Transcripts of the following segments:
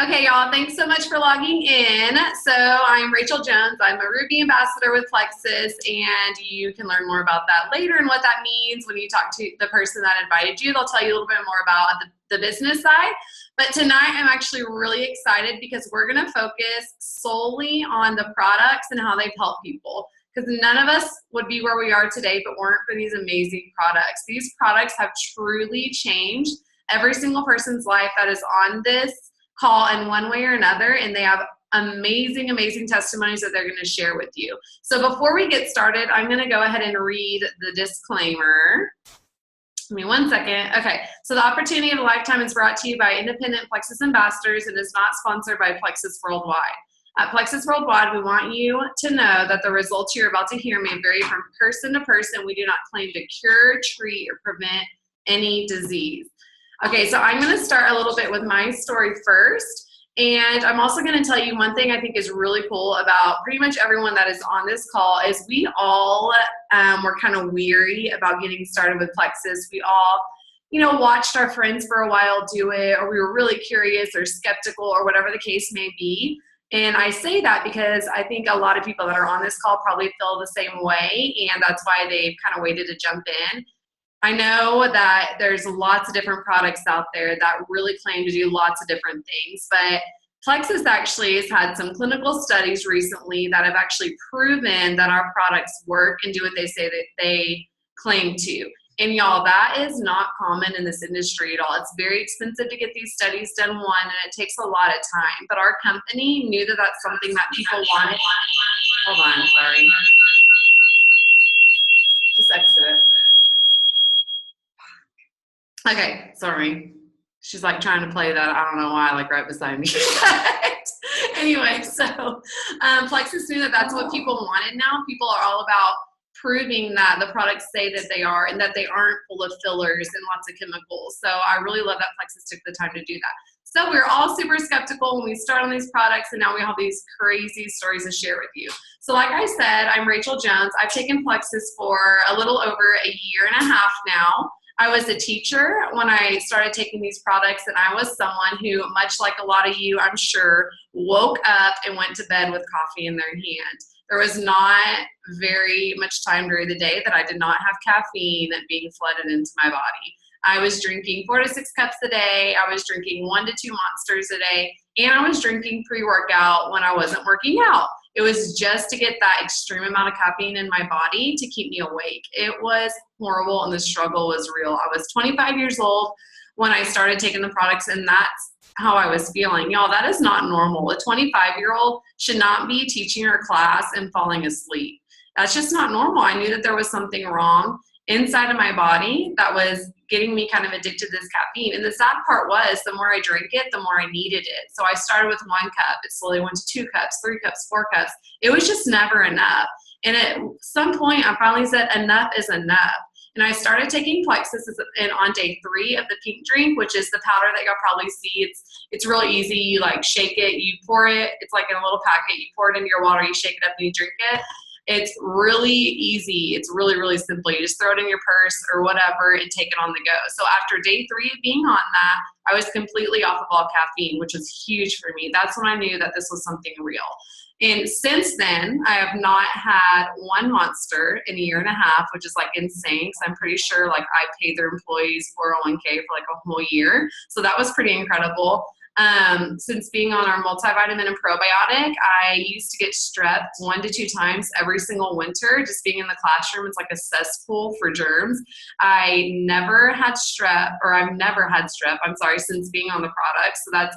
Okay, y'all, thanks so much for logging in. So I'm Rachel Jones. I'm a Ruby ambassador with Plexus, and you can learn more about that later and what that means when you talk to the person that invited you. They'll tell you a little bit more about the business side. But tonight I'm actually really excited because we're going to focus solely on the products and how they've helped people. Because none of us would be where we are today if it weren't for these amazing products. These products have truly changed every single person's life that is on this call in one way or another, and they have amazing testimonies that they're going to share with you. So before we get started, I'm going to go ahead and read the disclaimer. Give me one second. Okay, so the opportunity of a lifetime is brought to you by independent Plexus ambassadors and is not sponsored by Plexus Worldwide. At Plexus Worldwide, we want you to know that the results you're about to hear may vary from person to person. We do not claim to cure, treat, or prevent any disease. Okay, so I'm going to start a little bit with my story first, and I'm also going to tell you one thing I think is really cool about pretty much everyone that is on this call is we all were kind of weary about getting started with Plexus. We all, watched our friends for a while do it, or we were really curious or skeptical or whatever the case may be. And I say that because I think a lot of people that are on this call probably feel the same way, and that's why they've kind of waited to jump in. I know that there's lots of different products out there that really claim to do lots of different things, but Plexus actually has had some clinical studies recently that have actually proven that our products work and do what they say that they claim to. And y'all, that is not common in this industry at all. It's very expensive to get these studies done, and it takes a lot of time. But our company knew that that's something that people wanted. Hold on, sorry. Just exit it. Okay, sorry. She's like trying to play that, I don't know why, like right beside me. Anyway, so Plexus knew that that's what people wanted now. People are all about proving that the products say that they are and that they aren't full of fillers and lots of chemicals. So I really love that Plexus took the time to do that. So we're all super skeptical when we start on these products, and now we have these crazy stories to share with you. So like I said, I'm Rachel Jones. I've taken Plexus for a little over a year and a half now. I was a teacher when I started taking these products, and I was someone who, much like a lot of you, I'm sure, woke up and went to bed with coffee in their hand. There was not very much time during the day that I did not have caffeine being flooded into my body. I was drinking 4 to 6 cups a day. I was drinking 1 to 2 Monsters a day, and I was drinking pre-workout when I wasn't working out. It was just to get that extreme amount of caffeine in my body to keep me awake. It was horrible, and the struggle was real. I was 25 years old when I started taking the products, and that's how I was feeling. Y'all, that is not normal. A 25-year-old should not be teaching her class and falling asleep. That's just not normal. I knew that there was something wrong inside of my body that was getting me kind of addicted to this caffeine. And the sad part was the more I drank it, the more I needed it. So I started with 1 cup. It slowly went to 2 cups, 3 cups, 4 cups. It was just never enough. And at some point, I finally said, enough is enough. And I started taking Plexus on day 3 of the pink drink, which is the powder that you'll probably see. It's really easy. You like shake it, you pour it. It's like in a little packet. You pour it into your water, you shake it up, and you drink it. It's really easy. It's really simple. You just throw it in your purse or whatever and take it on the go. So after day 3 of being on that, I was completely off of all caffeine, which was huge for me. That's when I knew that this was something real. And since then, I have not had 1 Monster in a year and a half, which is like insane because I'm pretty sure like I paid their employees 401k for like a whole year. So that was pretty incredible. Since being on our multivitamin and probiotic, I used to get strep 1 to 2 times every single winter. Just being in the classroom, it's like a cesspool for germs. I've never had strep, since being on the product. So that's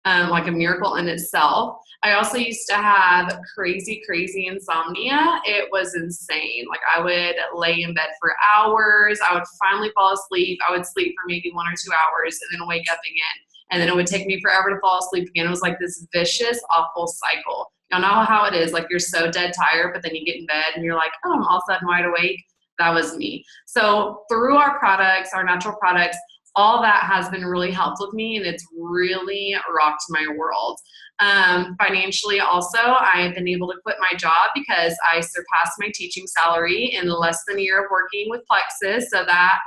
like a miracle in itself. I also used to have crazy insomnia. It was insane. Like I would lay in bed for hours. I would finally fall asleep. I would sleep for maybe 1 or 2 hours and then wake up again. And then it would take me forever to fall asleep again. It was like this vicious, awful cycle. Y'all know how it is. Like you're so dead tired, but then you get in bed and you're like, oh, I'm all of a sudden wide awake. That was me. So through our products, our natural products, all that has been really helped with me, and it's really rocked my world. Financially also, I've been able to quit my job because I surpassed my teaching salary in less than a year of working with Plexus. So that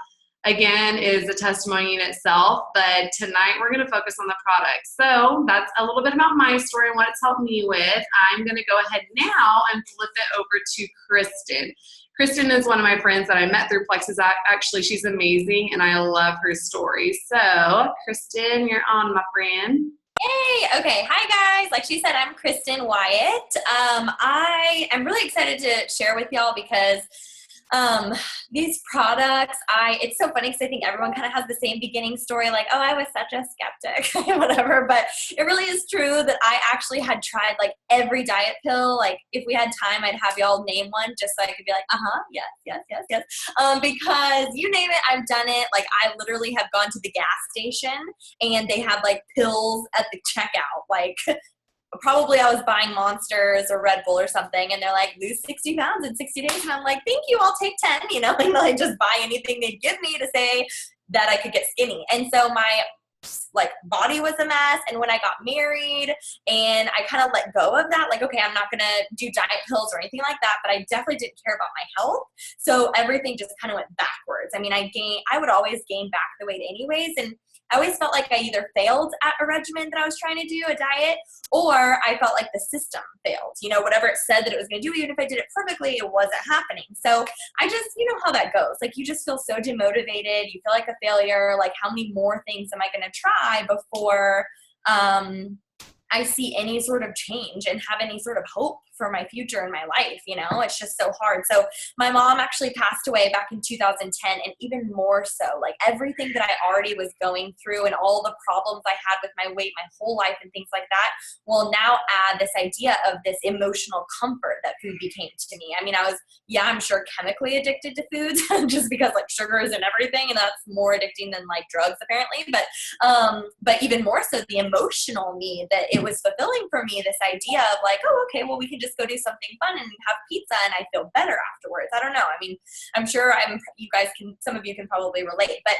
again, is a testimony in itself. But tonight we're going to focus on the product. So that's a little bit about my story and what it's helped me with. I'm going to go ahead now and flip it over to Kristen. Kristen is one of my friends that I met through Plexus. Actually, she's amazing, and I love her story. So, Kristen, you're on, my friend. Hey, okay. Hi, guys. Like she said, I'm Kristen Wyatt. I am really excited to share with y'all because these products, it's so funny because I think everyone kind of has the same beginning story, like, oh, I was such a skeptic, whatever, but it really is true that I actually had tried like every diet pill. Like if we had time, I'd have y'all name one just so I could be like, yes. Because you name it, I've done it. Like I literally have gone to the gas station and they have like pills at the checkout, like probably I was buying Monsters or Red Bull or something, and they're like, lose 60 pounds in 60 days. And I'm like, thank you, I'll take 10, and like just buy anything they'd give me to say that I could get skinny. And so my like body was a mess. And when I got married and I kind of let go of that, like, okay, I'm not going to do diet pills or anything like that, but I definitely didn't care about my health. So everything just kind of went backwards. I mean, I would always gain back the weight anyways. And I always felt like I either failed at a regimen that I was trying to do, a diet, or I felt like the system failed. Whatever it said that it was going to do, even if I did it perfectly, it wasn't happening. So I just, how that goes. Like you just feel so demotivated. You feel like a failure. Like how many more things am I going to try before I see any sort of change and have any sort of hope for my future in my life? It's just so hard. So my mom actually passed away back in 2010, and even more so, like everything that I already was going through and all the problems I had with my weight my whole life and things like that will now add this idea of this emotional comfort that food became to me. I mean, I'm sure chemically addicted to foods just because like sugars and everything, and that's more addicting than like drugs apparently. But even more so the emotional need that it was fulfilling for me, this idea of like, oh, okay, well, we can just go do something fun and have pizza and I feel better afterwards. I don't know. I mean, I'm sure some of you can probably relate, but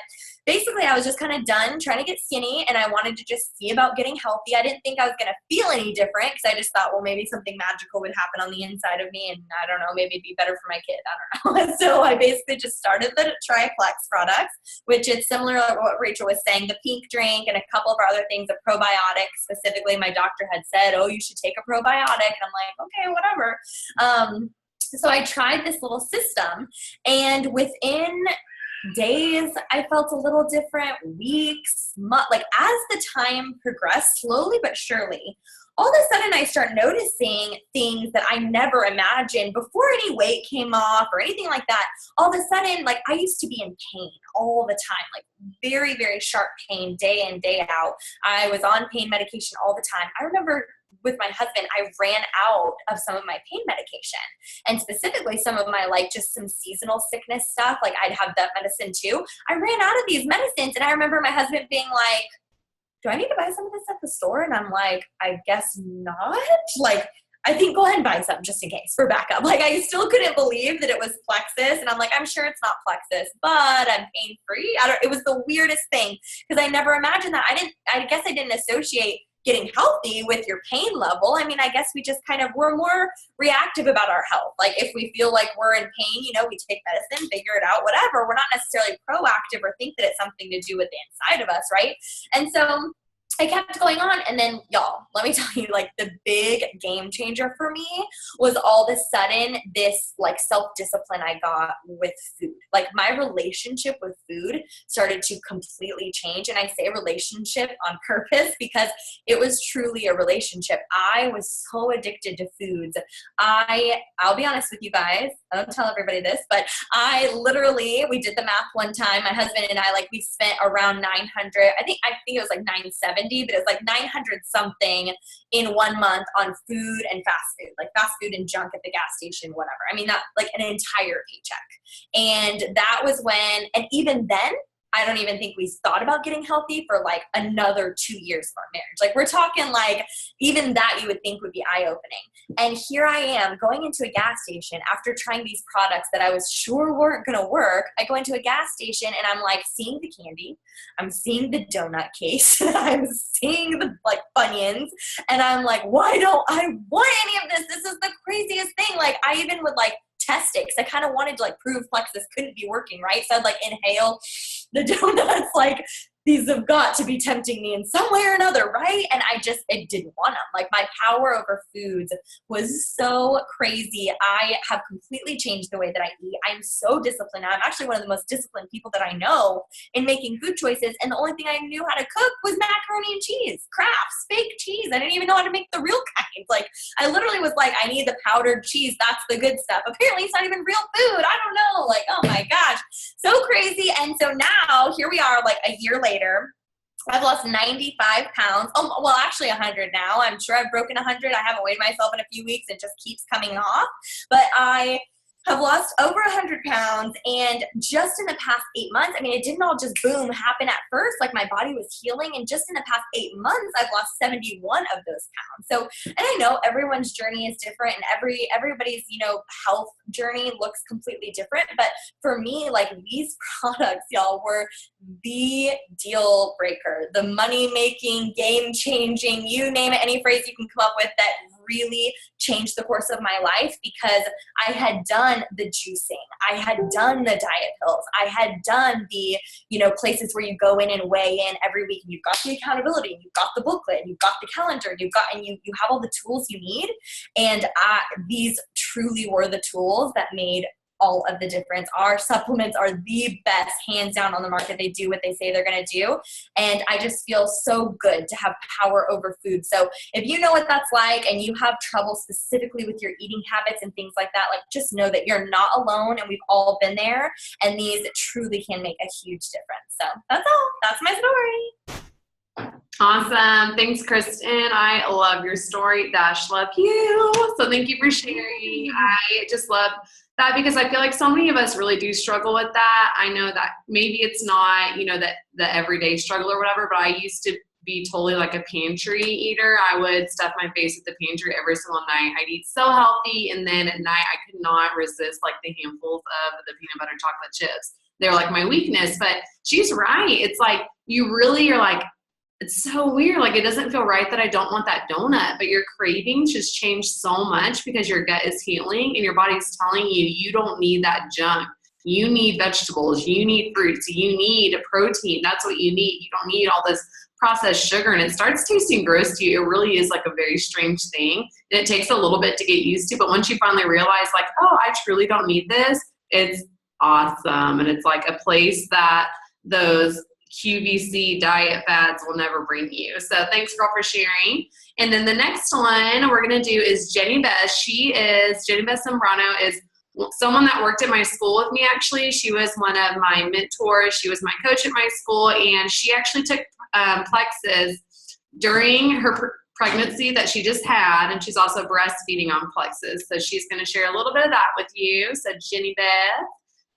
basically I was just kind of done trying to get skinny and I wanted to just see about getting healthy. I didn't think I was going to feel any different because I just thought, well, maybe something magical would happen on the inside of me and I don't know, maybe it'd be better for my kid. I don't know. So I basically just started the Triplex products, which is similar to what Rachel was saying, the pink drink and a couple of our other things, a probiotic. Specifically, my doctor had said, oh, you should take a probiotic. And I'm like, okay, whatever. So I tried this little system, and within days, I felt a little different, weeks, like as the time progressed, slowly but surely, all of a sudden I start noticing things that I never imagined before any weight came off or anything like that. All of a sudden, like I used to be in pain all the time, like very, very sharp pain day in, day out. I was on pain medication all the time. I remember with my husband, I ran out of some of my pain medication, and specifically some of my like just some seasonal sickness stuff. Like I'd have that medicine too. I ran out of these medicines, and I remember my husband being like, do I need to buy some of this at the store? And I'm like, I guess not. Like, I think go ahead and buy some just in case for backup. Like I still couldn't believe that it was Plexus. And I'm like, I'm sure it's not Plexus, but I'm pain free. It was the weirdest thing because I never imagined that. I guess I didn't associate getting healthy with your pain level. I mean, I guess we just we're more reactive about our health. Like if we feel like we're in pain, we take medicine, figure it out, whatever. We're not necessarily proactive or think that it's something to do with the inside of us, right? And so I kept going on, and then y'all, let me tell you, like the big game changer for me was all of a sudden this like self-discipline I got with food. Like my relationship with food started to completely change, and I say relationship on purpose because it was truly a relationship. I was so addicted to foods. I'll be honest with you guys, I don't tell everybody this, but we did the math one time, my husband and I, like we spent around 900, I think it was like 970, but it was like 900 something in 1 month on food and fast food and junk at the gas station, whatever. I mean, that like an entire paycheck. And that was when, and even then, I don't even think we thought about getting healthy for like another 2 years of our marriage. Like we're talking like even that you would think would be eye-opening. And here I am going into a gas station after trying these products that I was sure weren't going to work. I go into a gas station and I'm like seeing the candy. I'm seeing the donut case. I'm seeing the like Funyuns. And I'm like, why don't I want any of this? This is the craziest thing. Like I even would like test it because I kind of wanted to like prove Plexus couldn't be working, right? So I'd like inhale the donuts, like these have got to be tempting me in some way or another, right? And I didn't want them. Like my power over foods was so crazy. I have completely changed the way that I eat. I'm so disciplined. I'm actually one of the most disciplined people that I know in making food choices. And the only thing I knew how to cook was macaroni and cheese, Kraft's, fake cheese. I didn't even know how to make the real kind. Like I literally was like, I need the powdered cheese. That's the good stuff. Apparently it's not even real food. I don't know. Like, oh my gosh, so crazy. And so now here we are, like a year later. I've lost 95 pounds. Oh, well, actually 100 now. I'm sure I've broken 100. I haven't weighed myself in a few weeks. It just keeps coming off. But I have lost over 100 pounds. And just in the past 8 months, I mean, it didn't all just boom happen at first. Like my body was healing. And just in the past 8 months, I've lost 71 of those pounds. So, and I know everyone's journey is different and everybody's, you know, health journey looks completely different. But for me, like these products, y'all, were the deal breaker, the money making, game changing, you name it, any phrase you can come up with that really changed the course of my life, because I had done the juicing, I had done the diet pills, I had done the, you know, places where you go in and weigh in every week, and you've got the accountability, and you've got the booklet, and you've got the calendar, and you have all the tools you need. And these truly were the tools that made all of the difference. Our supplements are the best, hands down, on the market. They do what they say they're going to do. And I just feel so good to have power over food. So if you know what that's like and you have trouble specifically with your eating habits and things like that, like just know that you're not alone, and we've all been there, and these truly can make a huge difference. So that's all. That's my story. Awesome. Thanks, Kristen. I love your story. Dash, love you. So thank you for sharing. I just love that, because I feel like so many of us really do struggle with that. I know that maybe it's not, you know, that the everyday struggle or whatever, but I used to be totally like a pantry eater. I would stuff my face at the pantry every single night. I'd eat so healthy, and then at night I could not resist like the handfuls of the peanut butter chocolate chips. They're like my weakness. But she's right. It's like you really are like, it's so weird. Like, it doesn't feel right that I don't want that donut, but your cravings just change so much because your gut is healing and your body's telling you, you don't need that junk. You need vegetables. You need fruits. You need protein. That's what you need. You don't need all this processed sugar. And it starts tasting gross to you. It really is like a very strange thing. And it takes a little bit to get used to. But once you finally realize like, oh, I truly don't need this, it's awesome. And it's like a place that those QVC diet fads will never bring you. So thanks, girl, for sharing. And then the next one we're going to do is Jennybeth. Jennybeth Zambrano is someone that worked at my school with me, actually. She was one of my mentors. She was my coach at my school, and she actually took Plexus during her pregnancy that she just had, and she's also breastfeeding on Plexus. So she's going to share a little bit of that with you. So Jennybeth,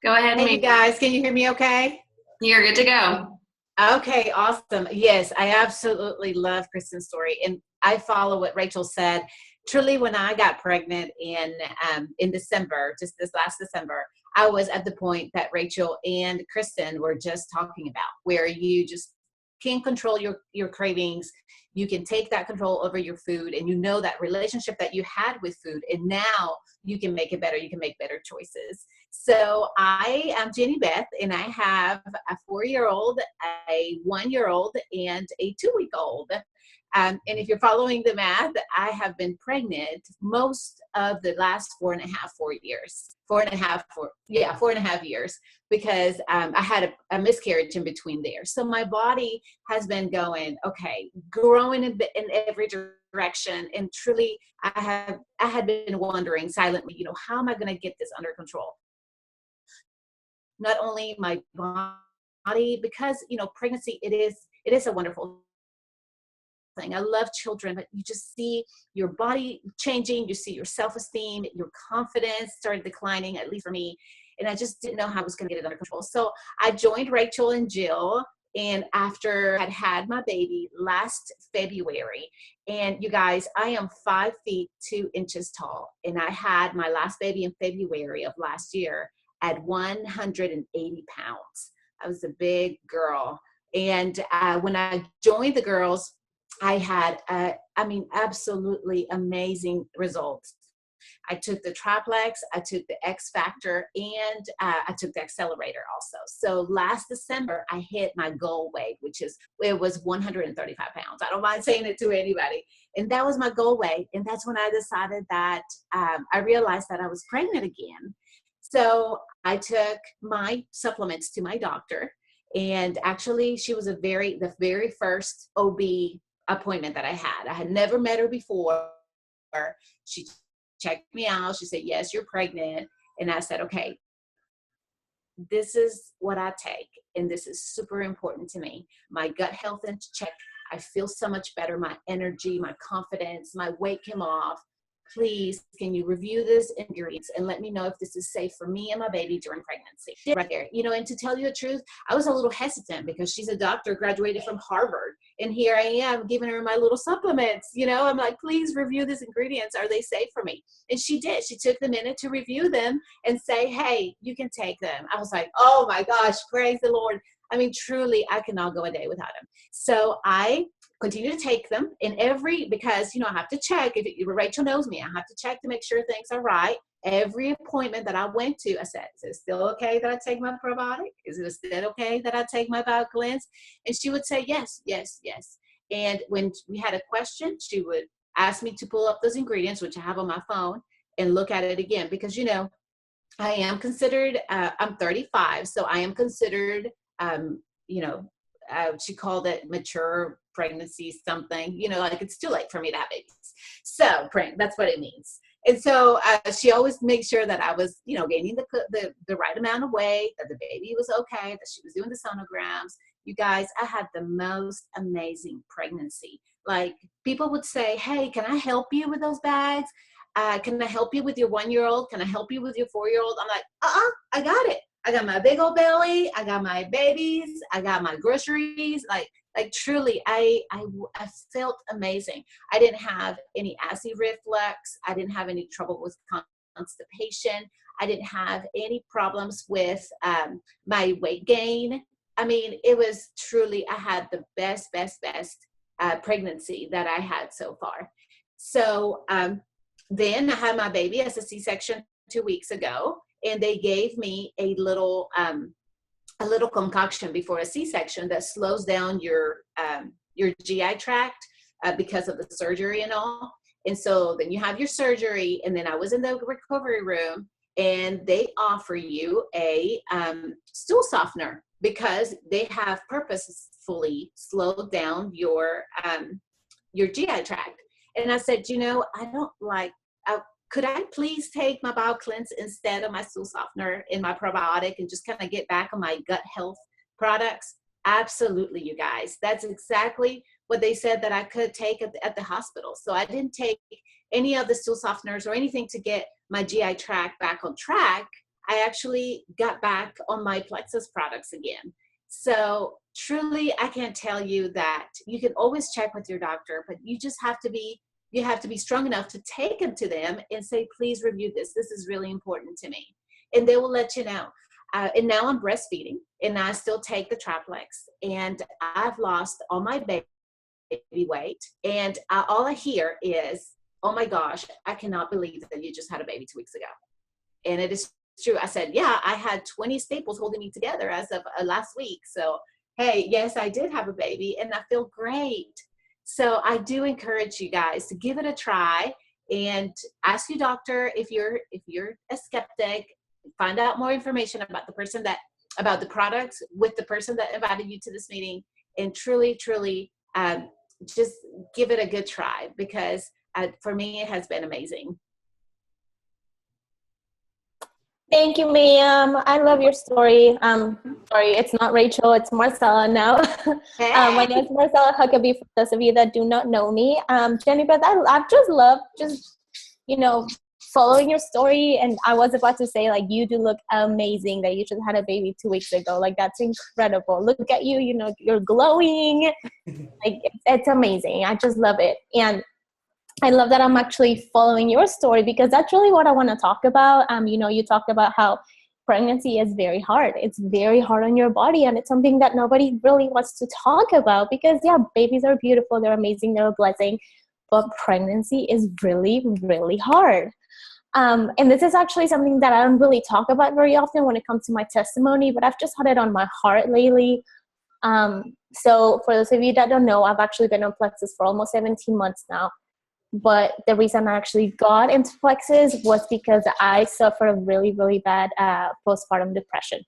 go ahead. Hey, you guys, can you hear me okay? You're good to go. Okay, awesome. Yes, I absolutely love Kristen's story, and I follow what Rachel said. Truly, when I got pregnant in December, just this last December, I was at the point that Rachel and Kristen were just talking about, where you just can control your cravings. You can take that control over your food, and you know that relationship that you had with food, and now you can make it better. You can make better choices. So I am Jennybeth, and I have a 4-year-old, a 1-year-old, and a 2-week-old. And if you're following the math, I have been pregnant most of the last 4.5 years. 4.5 years, because I had a miscarriage in between there. So my body has been going, okay, growing in every direction. And truly, I had been wondering silently, you know, how am I going to get this under control? Not only my body, because, you know, pregnancy, it is a wonderful thing. I love children, but you just see your body changing. You see your self-esteem, your confidence started declining, at least for me. And I just didn't know how I was going to get it under control. So I joined Rachel and Jill, and after I'd had my baby last February, and you guys, I am 5 feet 2 inches tall, and I had my last baby in February of last year at 180 pounds. I was a big girl. And when I joined the girls, I had, absolutely amazing results. I took the triplex, I took the X Factor, and I took the accelerator also. So last December, I hit my goal weight, it was 135 pounds. I don't mind saying it to anybody. And that was my goal weight. And that's when I decided that I realized that I was pregnant again. So I took my supplements to my doctor. And actually, she was the very first OB appointment that I had. I had never met her before. She checked me out. She said, yes, you're pregnant. And I said, okay, this is what I take. And this is super important to me. My gut health in check. I feel so much better. My energy, my confidence, my weight came off. Please, can you review this ingredients and let me know if this is safe for me and my baby during pregnancy? Right there. And to tell you the truth, I was a little hesitant because she's a doctor, graduated from Harvard. And here I am giving her my little supplements. I'm like, please review these ingredients. Are they safe for me? And she did. She took the minute to review them and say, hey, you can take them. I was like, oh my gosh, praise the Lord. I mean, truly, I cannot go a day without them. So I continue to take them because I have to check. If Rachel knows me, I have to check to make sure things are right. Every appointment that I went to, I said, is it still okay that I take my probiotic? Is it still okay that I take my bowel cleanse? And she would say, yes, yes, yes. And when we had a question, she would ask me to pull up those ingredients, which I have on my phone, and look at it again. Because, I am considered, I'm 35, so I am considered, she called it mature pregnancy something, like it's too late for me to have babies. So that's what it means. And so she always made sure that I was, gaining the right amount of weight, that the baby was okay, that she was doing the sonograms. You guys, I had the most amazing pregnancy. Like people would say, hey, can I help you with those bags? Can I help you with your 1-year-old? Can I help you with your 4-year-old? I'm like, I got it. I got my big old belly. I got my babies. I got my groceries. Like truly, I felt amazing. I didn't have any acid reflux. I didn't have any trouble with constipation. I didn't have any problems with my weight gain. I mean, it was truly, I had the best pregnancy that I had so far. So then I had my baby as a C-section 2 weeks ago. And they gave me a little concoction before a C-section that slows down your GI tract because of the surgery and all. And so then you have your surgery, and then I was in the recovery room, and they offer you a stool softener because they have purposefully slowed down your GI tract. And I said, I don't like. Could I please take my bowel cleanse instead of my stool softener and my probiotic and just kind of get back on my gut health products? Absolutely, you guys. That's exactly what they said that I could take at the hospital. So I didn't take any of the stool softeners or anything to get my GI tract back on track. I actually got back on my Plexus products again. So truly, I can't tell you that you can always check with your doctor, but you just have to be strong enough to take them to them and say, please review this. This is really important to me. And they will let you know. And now I'm breastfeeding, and I still take the triplex, and I've lost all my baby weight. And all I hear is, oh my gosh, I cannot believe that you just had a baby 2 weeks ago. And it is true. I said, yeah, I had 20 staples holding me together as of last week. So, hey, yes, I did have a baby, and I feel great. So I do encourage you guys to give it a try and ask your doctor if you're a skeptic. Find out more information about about the products with the person that invited you to this meeting, and truly, just give it a good try because for me it has been amazing. Thank you, ma'am. I love your story. Sorry, it's not Rachel, it's Marcela now. Hey. My name is Marcela Huckaby, for those of you that do not know me. Jennybeth, I just love following your story. And I was about to say, you do look amazing that you just had a baby 2 weeks ago. That's incredible. Look at you, you're glowing. It's amazing. I just love it. And I love that I'm actually following your story because that's really what I want to talk about. You talked about how pregnancy is very hard. It's very hard on your body, and it's something that nobody really wants to talk about because, yeah, babies are beautiful. They're amazing. They're a blessing. But pregnancy is really, really hard. And this is actually something that I don't really talk about very often when it comes to my testimony, but I've just had it on my heart lately. So for those of you that don't know, I've actually been on Plexus for almost 17 months now. But the reason I actually got into Plexus was because I suffer a really, really bad postpartum depression.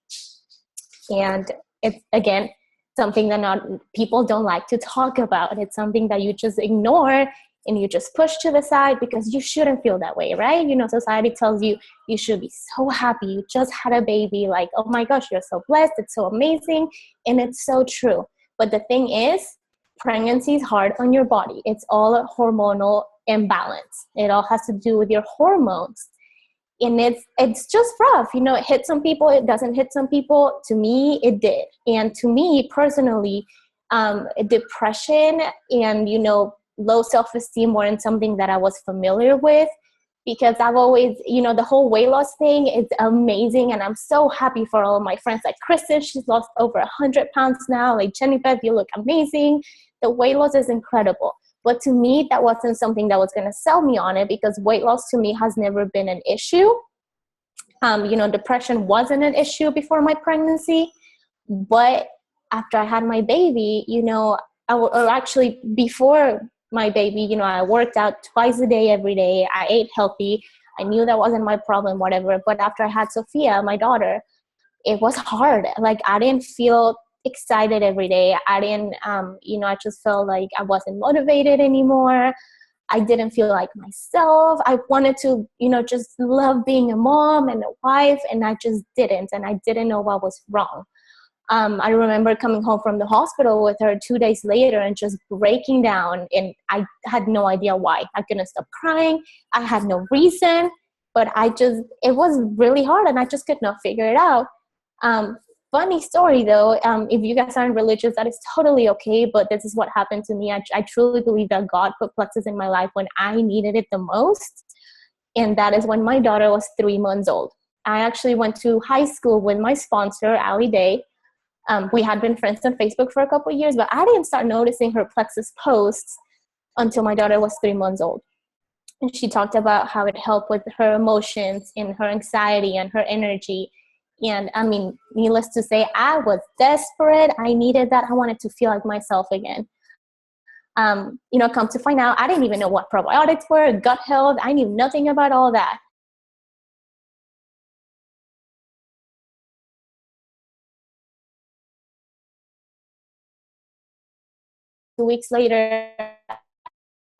And it's, again, something that people don't like to talk about. It's something that you just ignore and you just push to the side because you shouldn't feel that way, right? You know, society tells you you should be so happy. You just had a baby. Like, oh my gosh, you're so blessed. It's so amazing. And it's so true. But the thing is, pregnancy is hard on your body. It's all a hormonal imbalance. It all has to do with your hormones. And it's just rough. You know, it hits some people. It doesn't hit some people. To me, it did. And to me personally, depression and, you know, low self-esteem weren't something that I was familiar with, because I've always, you know, the whole weight loss thing is amazing. And I'm so happy for all of my friends. Like Kristen, she's lost over 100 pounds now. Like Jennybeth, you look amazing. The weight loss is incredible. But to me, that wasn't something that was going to sell me on it, because weight loss to me has never been an issue. You know, depression wasn't an issue before my pregnancy. But after I had my baby, you know, or actually before my baby, you know, I worked out twice a day, every day. I ate healthy. I knew that wasn't my problem, whatever. But after I had Sophia, my daughter, it was hard. Like, I didn't feel excited every day. I didn't, you know, I just felt like I wasn't motivated anymore. I didn't feel like myself. I wanted to, you know, just love being a mom and a wife, and I just didn't. And I didn't know what was wrong. I remember coming home from the hospital with her 2 days later and just breaking down, and I had no idea why. I couldn't stop crying. I had no reason, but it was really hard, and I just could not figure it out. Funny story though, if you guys aren't religious, that is totally okay, but this is what happened to me. I truly believe that God put Plexus in my life when I needed it the most, and that is when my daughter was 3 months old. I actually went to high school with my sponsor, Allie Day. We had been friends on Facebook for a couple of years, but I didn't start noticing her Plexus posts until my daughter was 3 months old. And she talked about how it helped with her emotions and her anxiety and her energy. And I mean, needless to say, I was desperate. I needed that. I wanted to feel like myself again. You know, come to find out, I didn't even know what probiotics were, gut health. I knew nothing about all that. 2 weeks later,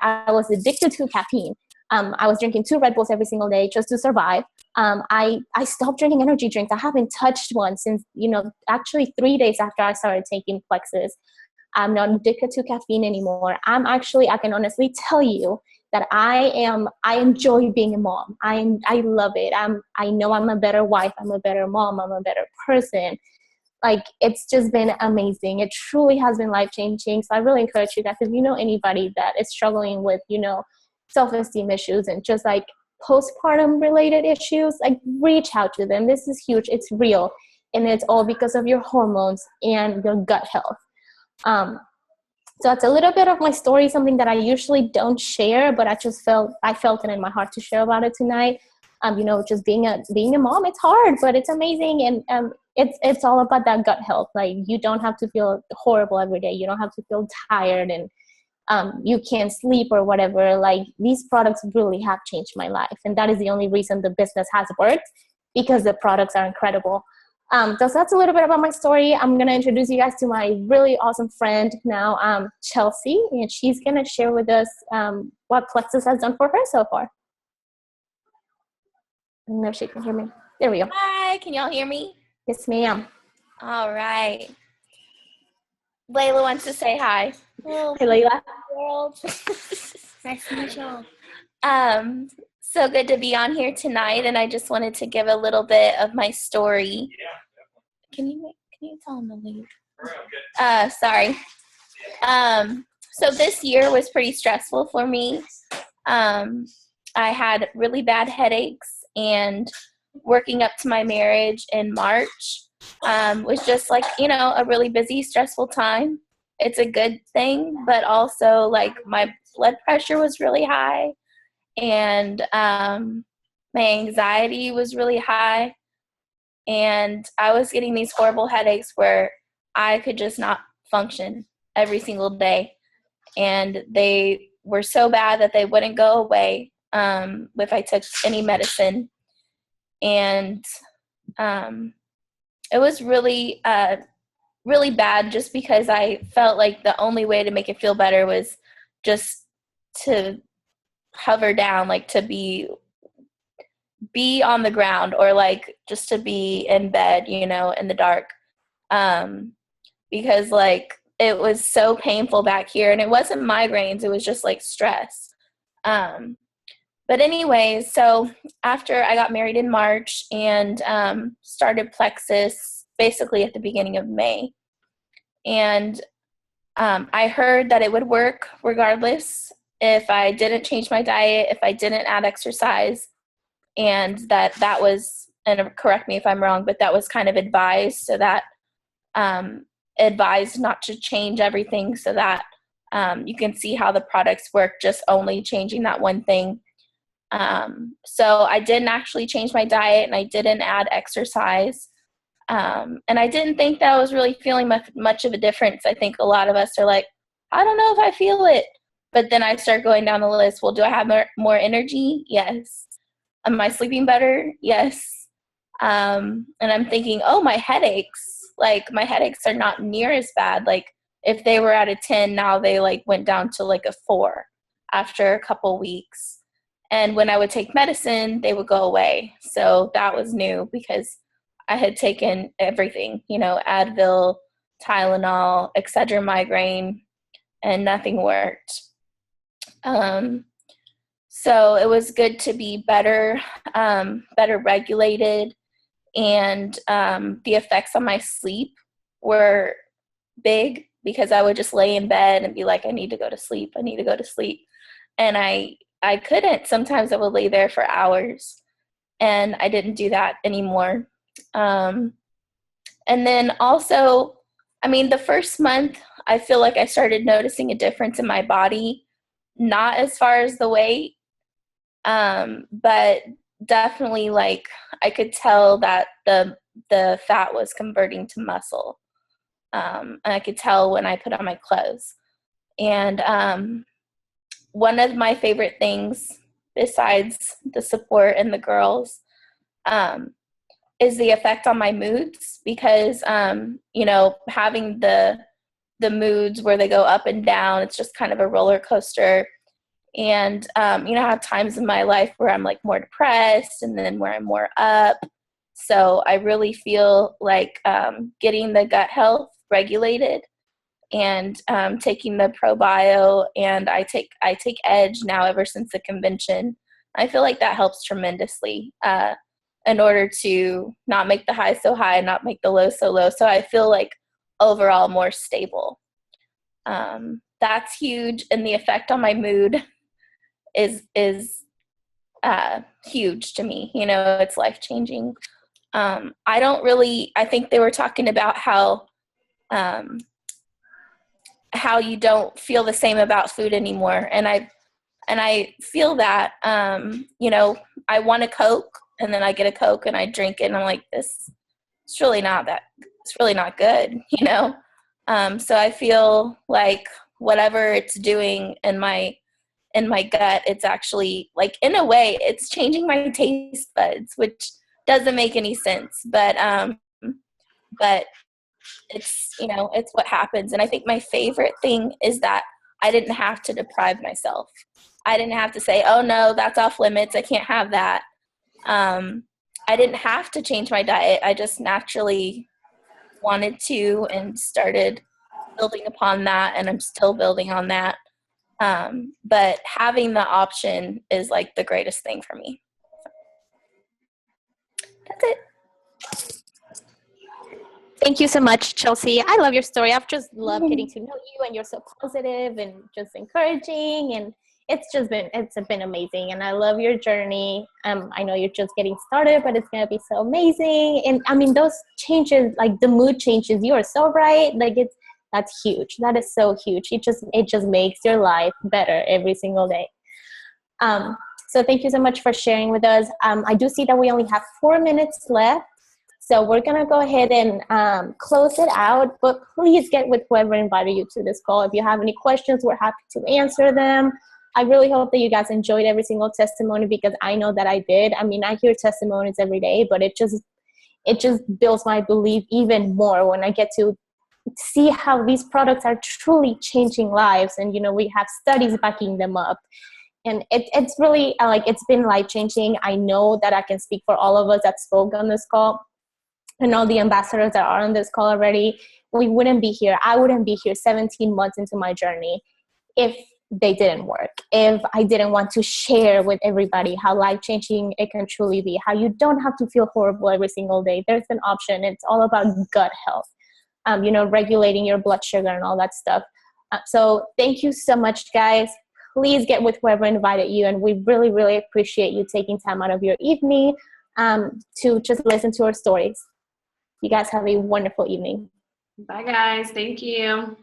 I was addicted to caffeine. I was drinking 2 Red Bulls every single day just to survive. I stopped drinking energy drinks. I haven't touched one since, you know, actually 3 days after I started taking Plexus. I'm not addicted to caffeine anymore. I can honestly tell you that I enjoy being a mom. I love it. I know I'm a better wife. I'm a better mom. I'm a better person. Like, it's just been amazing. It truly has been life-changing. So I really encourage you guys, if you know anybody that is struggling with, you know, self-esteem issues and just like postpartum related issues, like, reach out to them. This is huge. It's real. And it's all because of your hormones and your gut health. So that's a little bit of my story, something that I usually don't share, but I felt it in my heart to share about it tonight. You know, just being a mom, it's hard, but it's amazing. And it's all about that gut health. Like, you don't have to feel horrible every day. You don't have to feel tired and you can't sleep or whatever. Like, these products really have changed my life. And that is the only reason the business has worked, because the products are incredible. So that's a little bit about my story. I'm going to introduce you guys to my really awesome friend now, Chelsea, and she's going to share with us what Plexus has done for her so far. I don't know if she can hear me. There we go. Hi, can y'all hear me? Yes, ma'am. All right. Layla wants to say hi. Hi, Layla. World. Nice to meet y'all. So good to be on here tonight, and I just wanted to give a little bit of my story. Can you tell them to leave? Sorry. So this year was pretty stressful for me. I had really bad headaches, and working up to my marriage in March was just like, you know, a really busy, stressful time. It's a good thing, but also like my blood pressure was really high. And my anxiety was really high, and I was getting these horrible headaches where I could just not function every single day. And they were so bad that they wouldn't go away if I took any medicine. And it was really, really bad, just because I felt like the only way to make it feel better was just to hover down, like to be on the ground, or like just to be in bed, in the dark. Because like it was so painful back here, and it wasn't migraines, it was just like stress. But anyways, so after I got married in March and started Plexus basically at the beginning of May, and I heard that it would work regardless if I didn't change my diet, if I didn't add exercise, and that was, and correct me if I'm wrong, but that was kind of advised, so that advised not to change everything, so that you can see how the products work, just only changing that one thing. So I didn't actually change my diet, and I didn't add exercise. And I didn't think that I was really feeling much of a difference. I think a lot of us are like, I don't know if I feel it. But then I start going down the list. Well, do I have more energy? Yes. Am I sleeping better? Yes. And I'm thinking, oh, my headaches are not near as bad. Like if they were at a 10, now they like went down to like a 4 after a couple weeks. And when I would take medicine, they would go away. So that was new, because I had taken everything, Advil, Tylenol, Excedrin migraine, and nothing worked. So it was good to be better regulated, and the effects on my sleep were big, because I would just lay in bed and be like, I need to go to sleep. And I couldn't. Sometimes I would lay there for hours, and I didn't do that anymore. And then also, the first month, I feel like I started noticing a difference in my body, not as far as the weight, but definitely like I could tell that the fat was converting to muscle. And I could tell when I put on my clothes. And one of my favorite things, besides the support and the girls, is the effect on my moods, because having the moods where they go up and down, it's just kind of a roller coaster. And I have times in my life where I'm like more depressed, and then where I'm more up. So I really feel like getting the gut health regulated, and taking the ProBio, and I take Edge now ever since the convention. I feel like that helps tremendously in order to not make the high so high and not make the low so low. So I feel like overall more stable. That's huge, and the effect on my mood is huge to me. It's life-changing. I think they were talking about how you don't feel the same about food anymore, and I feel that. I want a Coke, and then I get a Coke and I drink it, and I'm like, it's really not good. So I feel like whatever it's doing in my gut, it's actually, like, in a way, it's changing my taste buds, which doesn't make any sense, but it's, it's what happens. And I think my favorite thing is that I didn't have to deprive myself. I didn't have to say, oh no, that's off limits, I can't have that. I didn't have to change my diet. I just naturally wanted to, and started building upon that, and I'm still building on that. But having the option is like the greatest thing for me. That's it. Thank you so much, Chelsea. I love your story. I've just loved getting to know you, and you're so positive and just encouraging, and it's been amazing. And I love your journey. I know you're just getting started, but it's going to be so amazing. And those changes, like the mood changes, you are so right. Like that's huge. That is so huge. It just makes your life better every single day. So thank you so much for sharing with us. I do see that we only have 4 minutes left. So we're going to go ahead and close it out. But please get with whoever invited you to this call. If you have any questions, we're happy to answer them. I really hope that you guys enjoyed every single testimony, because I know that I did. I mean, I hear testimonies every day, but it just builds my belief even more when I get to see how these products are truly changing lives. And, you know, we have studies backing them up. And it's really it's been life-changing. I know that I can speak for all of us that spoke on this call and all the ambassadors that are on this call already. We wouldn't be here. I wouldn't be here 17 months into my journey if they didn't work, if I didn't want to share with everybody how life-changing it can truly be, how you don't have to feel horrible every single day. There's an option. It's all about gut health, regulating your blood sugar and all that stuff. So thank you so much, guys. Please get with whoever invited you. And we really, really appreciate you taking time out of your evening to just listen to our stories. You guys have a wonderful evening. Bye, guys. Thank you.